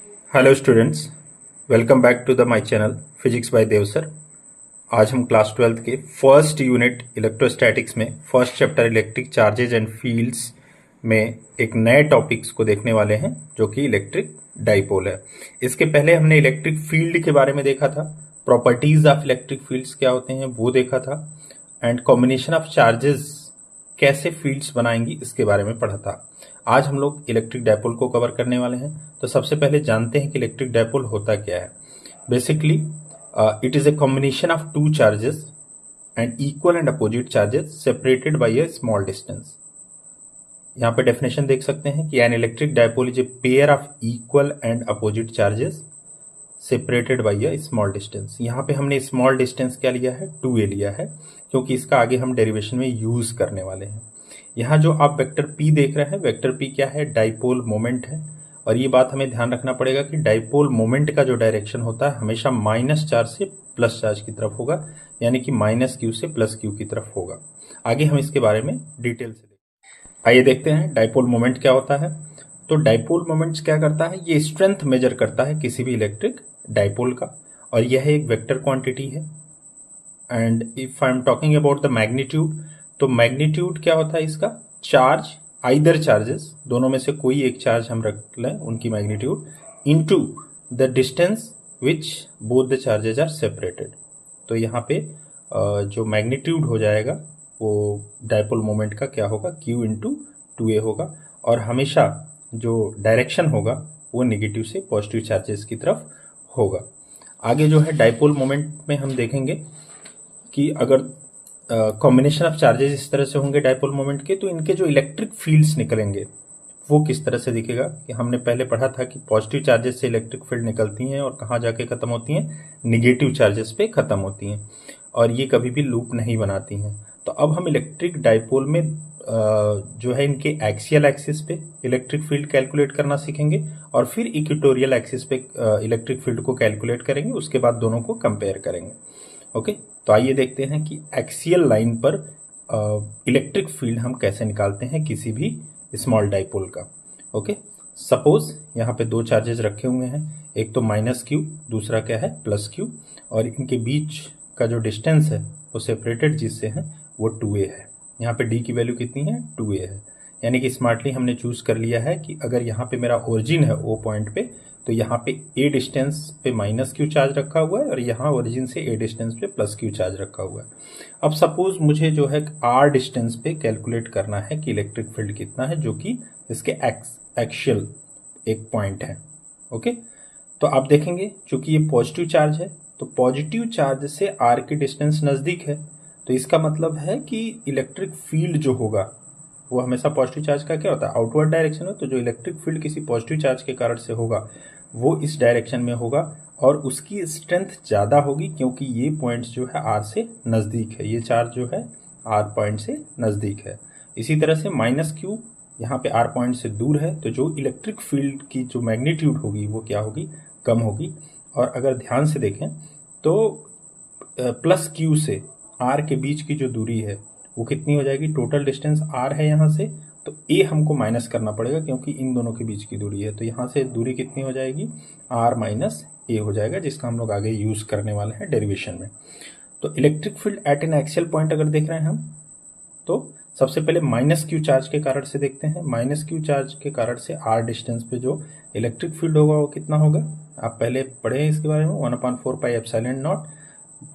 Hello students, welcome back to the my channel physics by Dev sir. आज हम class 12th के first unit electrostatics में first chapter electric charges and fields में एक नए topics को देखने वाले हैं जो कि इलेक्ट्रिक डाइपोल है। इसके पहले हमने इलेक्ट्रिक फील्ड के बारे में देखा था, प्रॉपर्टीज ऑफ इलेक्ट्रिक फील्ड्स क्या होते हैं वो देखा था, एंड कॉम्बिनेशन ऑफ चार्जेस कैसे फील्ड्स बनाएंगी इसके बारे में पढ़ा था। आज हम लोग इलेक्ट्रिक डाइपोल को कवर करने वाले हैं। तो सबसे पहले जानते हैं कि इलेक्ट्रिक डाइपोल होता क्या है। Basically it is a combination of two charges and equal and opposite charges separated by a small distance. यहाँ पे डेफिनेशन देख सकते हैं कि an electric dipole is a pair of equal and opposite charges separated by a small distance. यहाँ पे हमने small distance क्या लिया है, 2a लिया है, क्योंकि इसका आगे हम डेरिवेशन में यूज करने वाले हैं। यहाँ जो आप वेक्टर p देख रहे हैं, वेक्टर p क्या है, डाइपोल मोमेंट है। और ये बात हमें ध्यान रखना पड़ेगा कि डाइपोल मोमेंट का जो डायरेक्शन होता है हमेशा माइनस चार्ज से प्लस चार्ज की तरफ होगा, यानी कि माइनस क्यू से प्लस क्यू की तरफ होगा। आगे हम इसके बारे में डिटेल से आइए देखते हैं डाइपोल मोमेंट क्या होता है। तो डाइपोल मोमेंट्स क्या करता है, ये स्ट्रेंथ मेजर करता है किसी भी इलेक्ट्रिक डाइपोल का, और यह एक वेक्टर क्वांटिटी है। And if I am talking about the magnitude, तो मैग्नीट्यूड क्या होता है इसका, चार्ज आइदर चार्जेस, दोनों में से कोई एक चार्ज हम रख लें उनकी magnitude, into the distance which both the charges are separated. तो यहाँ पे जो मैग्नीट्यूड हो जाएगा वो डाइपोल मोमेंट का क्या होगा, q इंटू 2a होगा, और हमेशा जो डायरेक्शन होगा वो नेगेटिव से पॉजिटिव चार्जेस की तरफ होगा। आगे जो है डाइपोल मोमेंट में हम देखेंगे कि अगर कॉम्बिनेशन ऑफ चार्जेस इस तरह से होंगे डाइपोल मोमेंट के, तो इनके जो इलेक्ट्रिक फील्ड्स निकलेंगे वो किस तरह से दिखेगा। कि हमने पहले पढ़ा था कि पॉजिटिव चार्जेस से इलेक्ट्रिक फील्ड निकलती हैं और कहाँ जाके खत्म होती हैं, निगेटिव चार्जेस पे खत्म होती हैं, और ये कभी भी लूप नहीं बनाती हैं। तो अब हम इलेक्ट्रिक डाइपोल में जो है इनके एक्सियल एक्सिस पे इलेक्ट्रिक फील्ड कैलकुलेट करना सीखेंगे, और फिर इक्वेटोरियल एक्सिस पे इलेक्ट्रिक फील्ड को कैलकुलेट करेंगे। उसके बाद दोनों को कंपेयर करेंगे। ओके, तो आइए देखते हैं कि एक्सियल लाइन पर इलेक्ट्रिक फील्ड हम कैसे निकालते हैं किसी भी स्मॉल डाइपोल का। ओके, सपोज यहाँ पे दो चार्जेस रखे हुए हैं, एक तो माइनस क्यू, दूसरा क्या है प्लस क्यू, और इनके बीच का जो डिस्टेंस है वो सेपरेटेड जिससे है वो 2a है। यहाँ पे d की वैल्यू कितनी है, 2a है। यानी कि स्मार्टली हमने चूज कर लिया है कि अगर यहाँ पे मेरा ओरिजिन है o पॉइंट पे, तो यहाँ पे a डिस्टेंस पे माइनस क्यू चार्ज रखा हुआ है, और यहाँ ओरिजिन से a डिस्टेंस पे प्लस क्यू चार्ज रखा हुआ है। अब सपोज मुझे जो है r डिस्टेंस पे कैलकुलेट करना है कि इलेक्ट्रिक फील्ड कितना है, जो कि इसके एक्सियल एक पॉइंट है। ओके, तो आप देखेंगे चूंकि ये पॉजिटिव चार्ज है, तो पॉजिटिव चार्ज से r की डिस्टेंस नजदीक है, तो इसका मतलब है कि इलेक्ट्रिक फील्ड जो होगा वो हमेशा पॉजिटिव चार्ज का क्या होता है, आउटवर्ड डायरेक्शन है। तो जो इलेक्ट्रिक फील्ड किसी पॉजिटिव चार्ज के कारण से होगा वो इस डायरेक्शन में होगा, और उसकी स्ट्रेंथ ज्यादा होगी क्योंकि ये पॉइंट्स जो है r से नजदीक है, ये चार्ज जो है r पॉइंट से नजदीक है। इसी तरह से माइनस क्यू यहाँ पे r पॉइंट से दूर है, तो जो इलेक्ट्रिक फील्ड की जो मैग्नीट्यूड होगी वो क्या होगी, कम होगी। और अगर ध्यान से देखें तो प्लस क्यू से r के बीच की जो दूरी है वो कितनी हो जाएगी, टोटल डिस्टेंस r है यहाँ से, तो a हमको माइनस करना पड़ेगा क्योंकि इन दोनों के बीच की दूरी है। तो यहाँ से दूरी कितनी हो जाएगी, r माइनस a हो जाएगा, जिसका हम लोग आगे यूज करने वाले हैं डेरिवेशन में। तो electric field at N axial point अगर देख रहे हैं हम, तो सबसे पहले माइनस क्यू चार्ज के कारण से देखते हैं। माइनस क्यू चार्ज के कारण से r डिस्टेंस पे जो इलेक्ट्रिक फील्ड होगा वो कितना होगा, आप पहले पढ़े हैं इसके बारे में, 1/4 pi epsilon not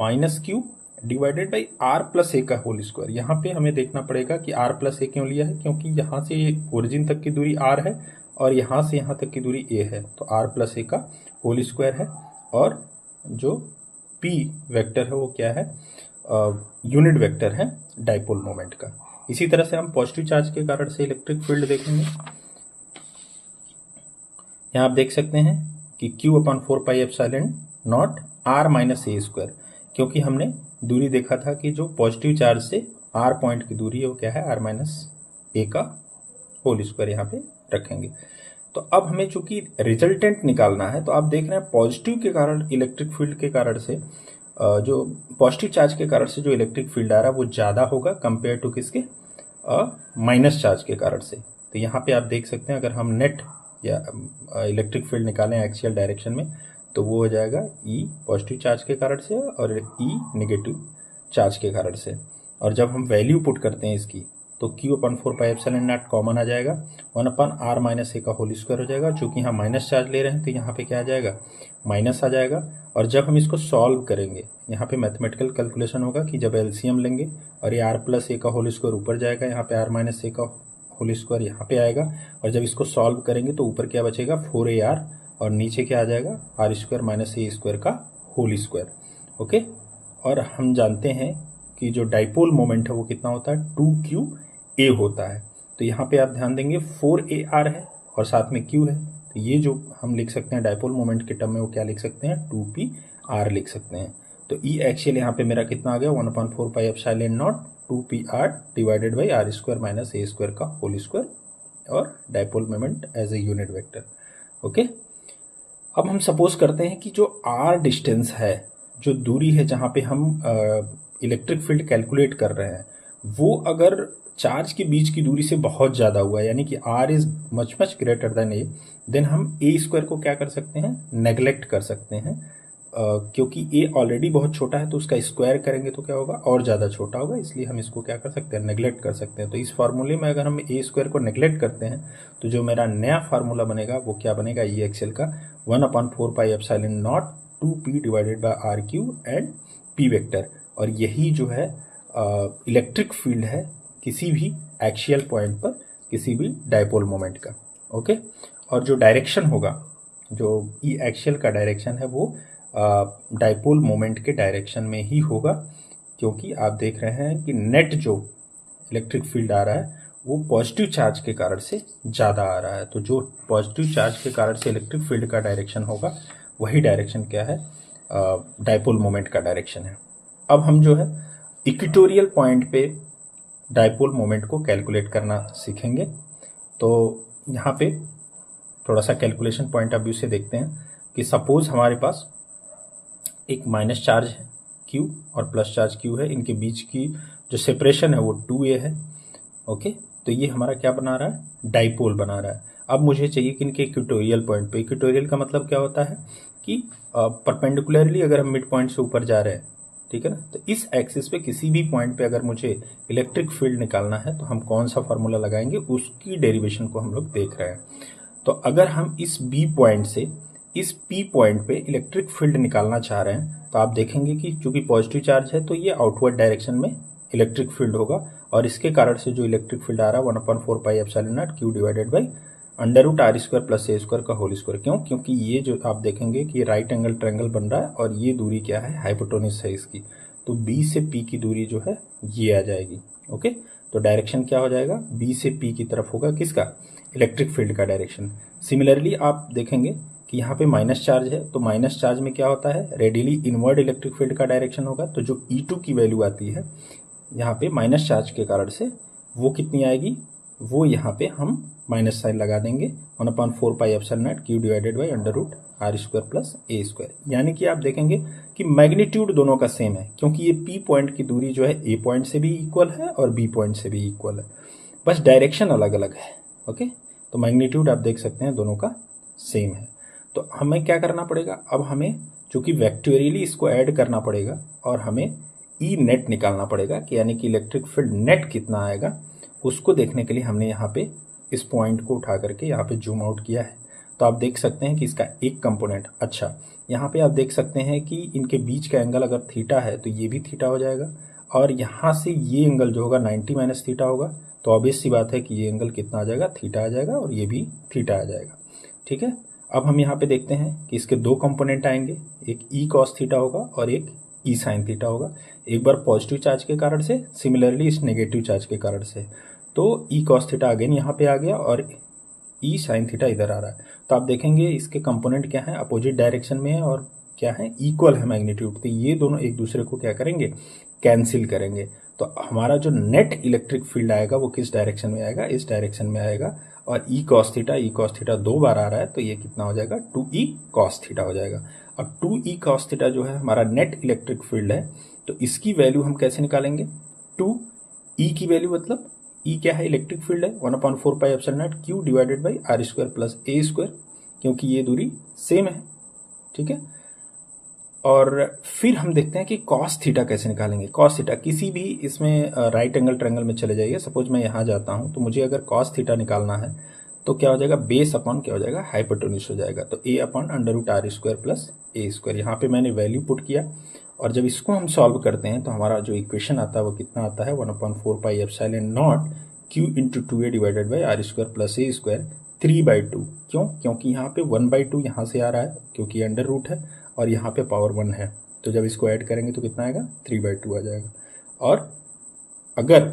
minus Q divided by r plus a का होल स्क्वायर। यहाँ पे हमें देखना पड़ेगा कि r प्लस a क्यों लिया है, क्योंकि यहाँ से ओरिजिन तक की दूरी r है और यहाँ से यहाँ तक की दूरी a है, तो r प्लस a का होल स्क्वायर है। और जो p वेक्टर है वो क्या है, यूनिट वेक्टर है डाइपोल मोमेंट का। इसी तरह से हम पॉजिटिव चार्ज के कारण से इलेक्ट्रिक फील्ड देखेंगे। यहाँ आप देख सकते हैं कि q/4 pi epsilon not r minus a square, क्योंकि हमने दूरी देखा था कि जो पॉजिटिव चार्ज से r पॉइंट की दूरी है वो क्या है, r माइनस a का होल स्क्वायर यहाँ पे रखेंगे। तो अब हमें चूंकि रिजल्टेंट निकालना है, तो आप देख रहे हैं पॉजिटिव के कारण इलेक्ट्रिक फील्ड के कारण से जो पॉजिटिव चार्ज के कारण से जो इलेक्ट्रिक फील्ड आ रहा है वो ज्यादा होगा कंपेयर टू किसके, माइनस चार्ज के कारण से। तो यहाँ पे आप देख सकते हैं अगर हम नेट या इलेक्ट्रिक फील्ड निकालें एक्सियल डायरेक्शन में, तो वो हो जाएगा ई पॉजिटिव चार्ज के कारण से और ई नेगेटिव चार्ज के कारण से। और जब हम वैल्यू पुट करते हैं इसकी, तो Q/4πε0 कॉमन आ जाएगा, 1/r - a का होल स्क्वायर हो जाएगा। चूंकि यहाँ माइनस चार्ज ले रहे हैं तो यहाँ पे क्या आ जाएगा, माइनस आ जाएगा। और जब हम इसको सॉल्व करेंगे, यहाँ पे मैथमेटिकल कैलकुलेशन होगा कि जब एलसीएम लेंगे और ये r+a का होल स्क्वायर ऊपर जाएगा, यहाँ पे r - a का होल स्क्वायर यहाँ पे आएगा, और जब इसको सॉल्व करेंगे तो ऊपर क्या बचेगा 4ar, और नीचे क्या आ जाएगा r² - a² का होल स्क्वायर। ओके, और हम जानते हैं कि जो डाइपोल मोमेंट है वो कितना होता है, 2qa होता है। तो यहाँ पे आप ध्यान देंगे 4ar है और साथ में q है, तो ये जो हम लिख सकते हैं डाइपोल मोमेंट के टर्म में वो क्या लिख सकते हैं, 2pr लिख सकते हैं। तो ई एक्सियल यहाँ पे मेरा कितना आ गया, 1/4πε0 2pr divided by r² - a² का होल स्क्वायर, और dipole moment as a unit vector. Okay, अब हम सपोज करते हैं कि जो r डिस्टेंस है, जो दूरी है जहाँ पे हम इलेक्ट्रिक फील्ड कैलकुलेट कर रहे हैं, वो अगर चार्ज के बीच की दूरी से बहुत ज़्यादा हुआ है, यानी कि r is much much greater than a, then हम a² को क्या कर सकते हैं, नेग्लेक्ट कर सकते हैं। क्योंकि a ऑलरेडी बहुत छोटा है तो उसका स्क्वायर करेंगे तो क्या होगा, और ज़्यादा छोटा होगा, इसलिए हम इसको क्या कर सकते हैं, नेग्लेक्ट कर सकते हैं। तो इस फार्मूले में अगर हम a² को नेग्लेक्ट करते हैं तो जो मेरा नया फार्मूला बनेगा वो क्या बनेगा, ई एक्सियल का 1/4πε0 2p divided by r cube and p vector. और यही जो है इलेक्ट्रिक फील्ड है किसी भी एक्सियल पॉइंट पर किसी भी डाइपोल मोमेंट का। ओके, और जो डायरेक्शन होगा, जो ई एक्सियल का डायरेक्शन है, वो डाइपोल मोमेंट के डायरेक्शन में ही होगा, क्योंकि आप देख रहे हैं कि नेट जो इलेक्ट्रिक फील्ड आ रहा है वो पॉजिटिव चार्ज के कारण से ज़्यादा आ रहा है। तो जो पॉजिटिव चार्ज के कारण से इलेक्ट्रिक फील्ड का डायरेक्शन होगा, वही डायरेक्शन क्या है, डाइपोल मोमेंट का डायरेक्शन है। अब हम जो है इक्वेटोरियल पॉइंट पे डाइपोल मोमेंट को कैलकुलेट करना सीखेंगे। तो यहाँ पे थोड़ा सा कैलकुलेशन पॉइंट ऑफ व्यू से देखते हैं कि सपोज हमारे पास एक माइनस चार्ज है Q और प्लस चार्ज Q है, इनके बीच की जो सेपरेशन है वो 2a है। ओके, तो ये हमारा क्या बना रहा है, डाइपोल बना रहा है। अब मुझे चाहिए कि इनके इक्वेटोरियल पॉइंट पे, इक्वेटोरियल का मतलब क्या होता है कि परपेंडिकुलरली अगर हम मिड पॉइंट से ऊपर जा रहे हैं, ठीक है ना, तो इस एक्सिस पे किसी भी पॉइंट पे अगर मुझे इलेक्ट्रिक फील्ड निकालना है तो हम कौन सा फार्मूला लगाएंगे, उसकी डेरिवेशन को हम लोग देख रहे हैं। तो अगर हम इस बी पॉइंट से इस पी पॉइंट पे इलेक्ट्रिक फील्ड निकालना चाह रहे हैं, तो आप देखेंगे कि चूंकि पॉजिटिव चार्ज है तो ये आउटवर्ड डायरेक्शन में इलेक्ट्रिक फील्ड होगा, और इसके कारण से जो इलेक्ट्रिक फील्ड आ रहा है 1/4πε0 Q divided by √r² + a² का होल स्क्वायर। क्यों, क्योंकि ये जो आप देखेंगे कि राइट एंगल ट्रायंगल बन रहा है और ये दूरी क्या है, हाइपोटेन्यूज है इसकी, तो B से P की दूरी जो है ये आ जाएगी। ओके, तो डायरेक्शन क्या हो जाएगा, B से P की तरफ होगा किसका, इलेक्ट्रिक फील्ड का डायरेक्शन। सिमिलरली आप देखेंगे कि यहाँ पे माइनस चार्ज है, तो माइनस चार्ज में क्या होता है, रेडियली इनवर्ड इलेक्ट्रिक फील्ड का डायरेक्शन होगा। तो जो E2 की वैल्यू आती है यहाँ पे माइनस चार्ज के कारण से, वो कितनी आएगी, वो यहाँ पे हम माइनस साइन लगा देंगे, 1/4πε0 Q divided by √r² + a²। यानी कि आप देखेंगे कि मैग्नीट्यूड दोनों का सेम है, क्योंकि ये P पॉइंट की दूरी जो है A पॉइंट से भी इक्वल है और B पॉइंट से भी इक्वल है, बस डायरेक्शन अलग अलग है। ओके, तो मैग्नीट्यूड आप देख सकते हैं दोनों का सेम है। तो हमें क्या करना पड़ेगा, अब हमें चूंकि वेक्टोरियली इसको ऐड करना पड़ेगा और हमें ई नेट निकालना पड़ेगा, कि यानी कि इलेक्ट्रिक फील्ड नेट कितना आएगा, उसको देखने के लिए हमने यहाँ पे इस पॉइंट को उठा करके यहाँ पे जूम आउट किया है। तो आप देख सकते हैं कि इसका एक कंपोनेंट, अच्छा यहाँ पे आप देख सकते हैं कि इनके बीच का एंगल अगर थीटा है तो ये भी थीटा हो जाएगा, और यहाँ से ये एंगल जो होगा 90 - थीटा होगा, तो ऑब्वियस सी बात है कि ये एंगल कितना आ जाएगा, थीटा आ जाएगा, और ये भी थीटा आ जाएगा। ठीक है, अब हम यहाँ पे देखते हैं कि इसके दो कंपोनेंट आएंगे, एक ई कॉस थीटा होगा और एक ई साइन थीटा होगा। एक बार पॉजिटिव चार्ज के कारण से, सिमिलरली इस नेगेटिव चार्ज के कारण से, तो ई कॉस थीटा अगेन यहाँ पे आ गया और ई साइन थीटा इधर आ रहा है। तो आप देखेंगे इसके कंपोनेंट क्या है, अपोजिट डायरेक्शन में है और क्या है, इक्वल है मैग्नीट्यूड। तो ये दोनों एक दूसरे को क्या करेंगे, कैंसिल करेंगे। तो हमारा जो नेट इलेक्ट्रिक फील्ड आएगा वो किस डायरेक्शन में आएगा, इस डायरेक्शन में आएगा। और ई कॉस थीटा दो बार आ रहा है, तो ये कितना हो जाएगा, 2e cos थीटा हो जाएगा। अब 2e cos थीटा जो है हमारा नेट इलेक्ट्रिक फील्ड है, तो इसकी वैल्यू हम कैसे निकालेंगे, 2e की वैल्यू मतलब ई क्या है, इलेक्ट्रिक फील्ड है, 1/4 pi epsilon naught q divided by r square plus a square, क्योंकि ये दूरी सेम है, ठीक है। और फिर हम देखते हैं कि कॉस थीटा कैसे निकालेंगे। कॉस थीटा किसी भी इसमें राइट एंगल ट्रायंगल में चले जाइए। सपोज मैं यहाँ जाता हूँ तो मुझे अगर कॉस थीटा निकालना है तो क्या हो जाएगा, बेस अपॉन क्या हो जाएगा, हाइपोटेन्यूज हो जाएगा। तो a upon under root r square plus a square, यहाँ पे मैंने वैल्यू पुट किया और जब इसको हम सॉल्व करते हैं तो हमारा जो इक्वेशन आता है वो कितना आता है, 1/4 pi epsilon naught q into 2a divided by r square plus a square 3/2। क्यों, क्योंकि यहाँ पे 1/2 यहाँ से आ रहा है क्योंकि अंडर रूट है और यहाँ पे पावर 1 है, तो जब इसको ऐड करेंगे तो कितना आएगा, 3/2 आ जाएगा। और अगर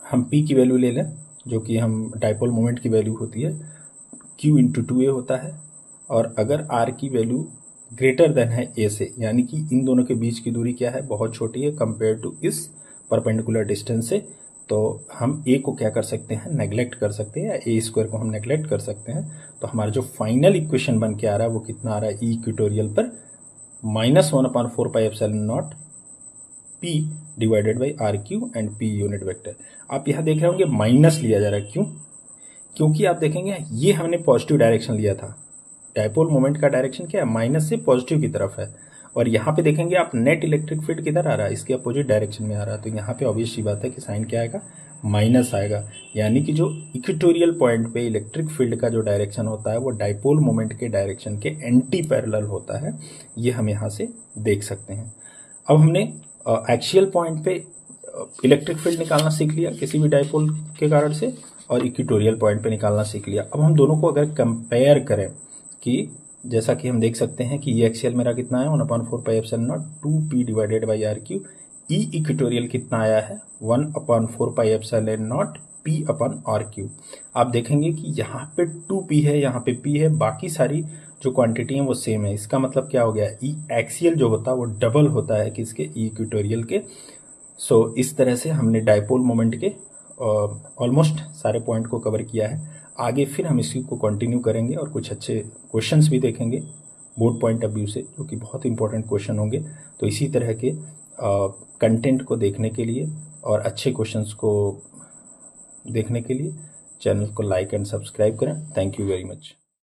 हम p की वैल्यू ले लें जो कि हम डाइपोल मोमेंट की वैल्यू होती है, q इंटू 2a होता है, और अगर r की वैल्यू ग्रेटर देन है a से, यानी कि इन दोनों के बीच की दूरी क्या है, बहुत छोटी है कंपेयर टू इस परपेंडिकुलर डिस्टेंस से, तो हम a को क्या कर सकते हैं, नेग्लेक्ट कर सकते हैं, या a स्क्वायर को हम नेग्लेक्ट कर सकते हैं। तो हमारा जो फाइनल इक्वेशन बन के आ रहा है वो कितना आ रहा है, ई इक्वेटोरियल पर -1/4 pi epsilon naught p divided by r cube and p unit vector. आप यहाँ देख रहे होंगे माइनस लिया जा रहा है, क्यों, क्योंकि आप देखेंगे ये हमने पॉजिटिव डायरेक्शन लिया था, डाइपोल मोमेंट का डायरेक्शन क्या है, माइनस से पॉजिटिव की तरफ है, और यहाँ पे देखेंगे आप नेट इलेक्ट्रिक फील्ड किधर आ रहा है, इसके अपोजिट डायरेक्शन में आ रहा है, तो यहाँ पे ऑब्वियस सी बात है कि साइन क्या आएगा, माइनस आएगा। यानी कि जो इक्वेटोरियल पॉइंट पे इलेक्ट्रिक फील्ड का जो डायरेक्शन होता है वो डाइपोल मोमेंट के डायरेक्शन के एंटी पैरेलल होता है, ये हम यहाँ से देख सकते हैं। अब हमने एक्सियल पॉइंट पे इलेक्ट्रिक फील्ड निकालना सीख लिया किसी भी डाइपोल के कारण से, और इक्वेटोरियल पॉइंट पे निकालना सीख लिया। अब हम दोनों को अगर कंपेयर करें कि जैसा कि हम देख सकते हैं कि ये एक्सियल मेरा कितना है, 1/4 pi epsilon naught 2p divided by r cube, E equatorial कितना आया है, 1/4 pi epsilon naught p upon r cube. आप देखेंगे कि यहाँ पे 2p है, यहाँ पे p है, बाकी सारी जो क्वांटिटी है वो सेम है। इसका मतलब क्या हो गया, ई एक्सियल जो होता है वो डबल होता है किसके, ई इक्वेटोरियल के। सो इस तरह से हमने डाइपोल मोमेंट के ऑलमोस्ट सारे पॉइंट को कवर किया है। आगे फिर हम इसी को कंटिन्यू करेंगे और कुछ अच्छे क्वेश्चंस भी देखेंगे बोर्ड पॉइंट ऑफ व्यू से, जो कि बहुत इंपॉर्टेंट क्वेश्चन होंगे। तो इसी तरह के कंटेंट को देखने के लिए और अच्छे क्वेश्चंस को देखने के लिए चैनल को लाइक एंड सब्सक्राइब करें। Thank you very much.